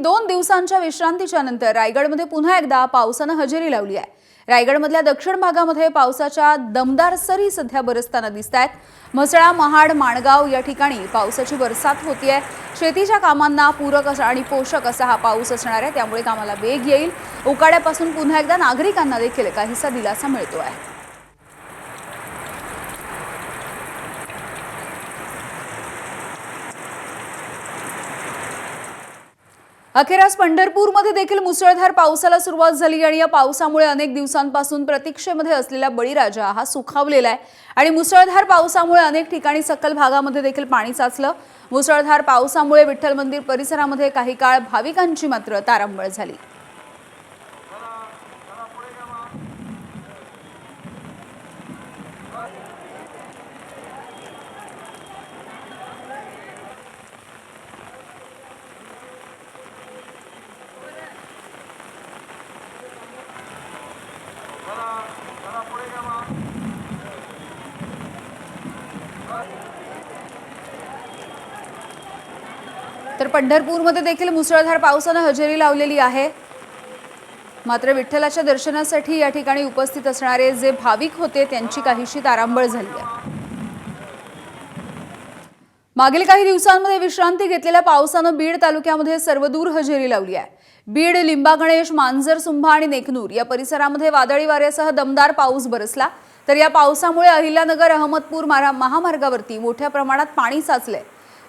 2 दिवसांच्या विश्रांतीच्या नंतर रायगडमध्ये पुन्हा एकदा पावसानं हजेरी लावली आहे। रायगडमधल्या दक्षिण भागामध्ये पावसाच्या दमदार सरी सध्या बरसताना दिसतायत। म्हसळा, महाड, माणगाव या ठिकाणी पावसाची बरसात होतीये। शेतीच्या कामांना पूरक आणि पोषक असा हा पाऊस असणार आहे, त्यामुळे कामाला वेग येईल। उकाड्यापासून पुन्हा एकदा नागरिकांना देखील काहीसा दिलासा मिळतो आहे। अखेर आज पंढरपूरमध्ये देखील मुसळधार पावसाला सुरुवात झाली आणि या पावसामुळे अनेक दिवसांपासून प्रतीक्षेमध्ये असलेला बळीराजा हा सुखावलेला आहे आणि मुसळधार पावसामुळे अनेक ठिकाणी सखल भागामध्ये देखील पाणी साचलं। मुसळधार पावसामुळे विठ्ठल मंदिर परिसरामध्ये काही काळ भाविकांची मात्र तारांबळ झाली। तर पंढरपूरमध्ये देखील मुसळधार पावसाने हजेरी लावलेली आहे। मात्र विठ्ठलाच्या दर्शनासाठी या ठिकाणी उपस्थित असणारे जे भाविक होते त्यांची काहीशी तारांबळ झाली आहे। मागील काही दिवसांमध्ये विश्रांती घेतलेल्या पावसाने बीड तालुक्यामध्ये सर्वदूर हजेरी लावली आहे। बीड, लिंबागणेश, मांजरसुंभा आणि नेकनूर या परिसरामध्ये वादळी वाऱ्यासह दमदार पाऊस बरसला। तर या पावसामुळे अहिल्यानगर अहमदपूर महामार्गावरती मोठ्या प्रमाणात पाणी साचले।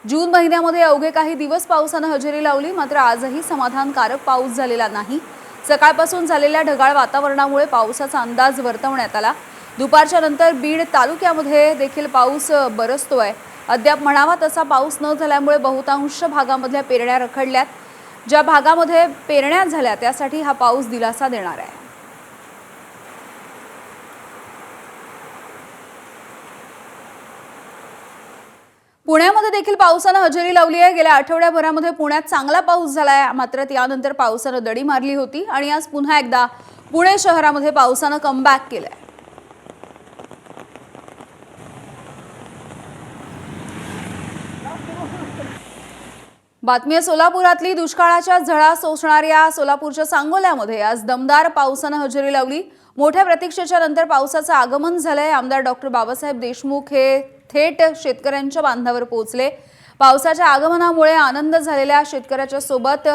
जून महिन्यामध्ये अवघे काही दिवस पावसाने हजेरी लावली, मात्र आजही समाधानकारक पाऊस झालेला नाही। सकाळपासून झालेल्या ढगाळ वातावरणामुळे पावसाचा अंदाज वर्तवण्यात आला। दुपारच्या नंतर बीड तालुक्यामध्ये देखील पाऊस बरसतोय। अद्याप म्हणावा तसा पाऊस न झाल्यामुळे बहुतांश भागामधल्या पेरण्या रखडल्यात। ज्या भागामध्ये पेरण्या झाल्या त्यासाठी हा पाऊस दिलासा देणार आहे। पुण्यामध्ये देखील पावसाने हजेरी लावली आहे। गेल्या आठवड्याभरामध्ये पुण्यात चांगला पाऊस झालाय, मात्र त्यानंतर पावसाने दडी मारली होती आणि आज पुन्हा एकदा पुणे शहरामध्ये पावसाने कमबॅक केलाय। बातमी सोलापुरातली दुष्काळाच्या झळा सोसणाऱ्या सोलापूरच्या सांगोल्यामध्ये आज दमदार पावसाने हजेरी लावली। मोठ्या प्रतीक्षेच्या नंतर पावसाचं आगमन झालंय। आमदार डॉक्टर बाबासाहेब देशमुख हे थेट शेतकऱ्यांच्या बांधावर पोहोचले। पावसाच्या आगमनामुळे आनंद झालेल्या शेतकऱ्याच्या सोबत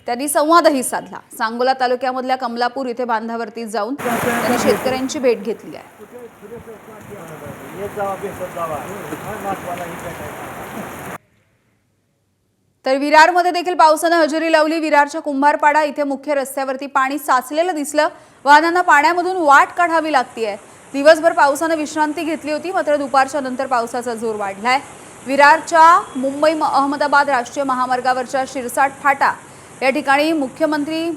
त्यांनी संवादही साधला। सांगोला तालुक्यामधल्या कमलापूर इथे बांधावरती जाऊन त्यांनी शेतकऱ्यांची भेट घेतली आहे। तर विरारमध्ये देखील पावसाने हजेरी लावली। विरारच्या कुंभारपाडा इथे मुख्य रस्त्यावरती पाणी साचलेलं दिसलं। वाहनांना पाण्यामधून वाट काढावी लागतेय। दिवसभर पावसाने विश्रांती घेतली होती, मात्र दुपारच्या नंतर पावसाचा जोर वाढलाय। विरारच्या मुंबई अहमदाबाद राष्ट्रीय महामार्गावरच्या शिरसाट फाटा या ठिकाणी मुख्यमंत्री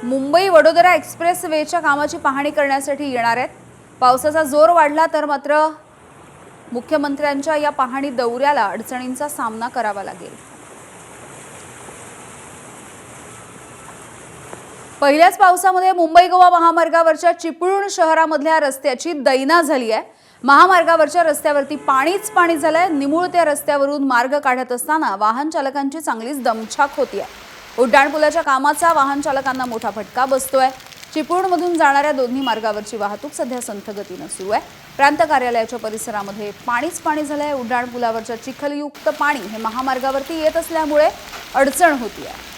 मुंबई वडोदरा एक्सप्रेस वेच्या कामाची पाहणी करण्यासाठी येणार आहेत। पावसाचा जोर वाढला तर मात्र मुख्यमंत्र्यांच्या या पाहणी दौऱ्याला अडचणींचा सामना करावा लागेल। पहिल्याच पावसामध्ये मुंबई गोवा महामार्गावरच्या चिपळूण शहरामधल्या रस्त्याची दैना झाली आहे। महामार्गावरच्या रस्त्यावरती पाणीच पाणी झालंय। निमुळत्या रस्त्यावरून मार्ग काढत असताना वाहन चालकांची चांगलीच दमछाक होतीये। उड्डाणपुलाच्या कामाचा वाहन चालकांना मोठा फटका बसतोय। चिपळूणमधून जाणाऱ्या दोन्ही मार्गावरची वाहतूक सध्या संथ गतीने सुरू आहे। प्रांत कार्यालयाच्या परिसरामध्ये पाणीच पाणी झालंय। उड्डाणपुलावरच्या चिखलयुक्त पाणी हे महामार्गावरती येत असल्यामुळे अडचण होतीये।